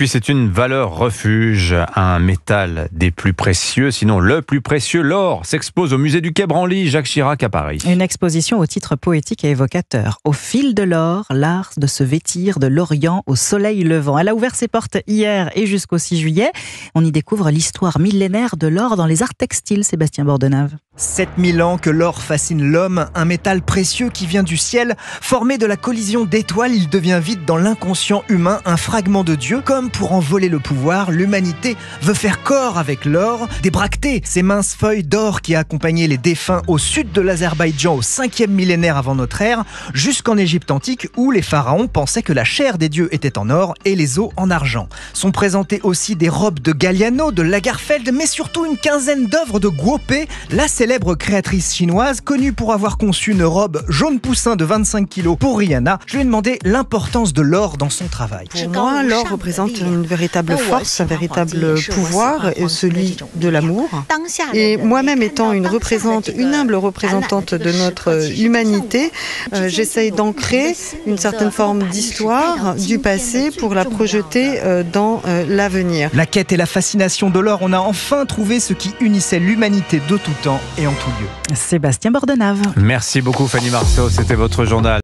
puis c'est une valeur refuge, un métal des plus précieux, sinon le plus précieux, l'or, s'expose au musée du Quai Branly, Jacques Chirac à Paris. Une exposition au titre poétique et évocateur. Au fil de l'or, l'art de se vêtir de l'Orient au soleil levant. Elle a ouvert ses portes hier et jusqu'au 6 juillet. On y découvre l'histoire millénaire de l'or dans les arts textiles, Sébastien Bordenave. 7000 ans que l'or fascine l'homme, un métal précieux qui vient du ciel. Formé de la collision d'étoiles, il devient vite dans l'inconscient humain un fragment de Dieu. Comme pour en voler le pouvoir, l'humanité veut faire corps avec l'or. Des bractées, ces minces feuilles d'or qui accompagnaient les défunts au sud de l'Azerbaïdjan au 5e millénaire avant notre ère, jusqu'en Égypte antique où les pharaons pensaient que la chair des dieux était en or et les os en argent. Sont présentées aussi des robes de Galliano, de Lagerfeld, mais surtout une quinzaine d'œuvres de Guo Pei, la célèbre créatrice chinoise connue pour avoir conçu une robe jaune poussin de 25 kilos pour Rihanna. Je lui ai demandé l'importance de l'or dans son travail. Pour moi, l'or représente une véritable force, un véritable pouvoir, celui de l'amour. Et moi-même étant une humble représentante de notre humanité, j'essaye d'ancrer une certaine forme d'histoire du passé pour la projeter dans l'avenir. La quête et la fascination de l'or, on a enfin trouvé ce qui unissait l'humanité de tout temps et en tout lieu. Sébastien Bordenave. Merci beaucoup Fanny Marceau, c'était votre journal.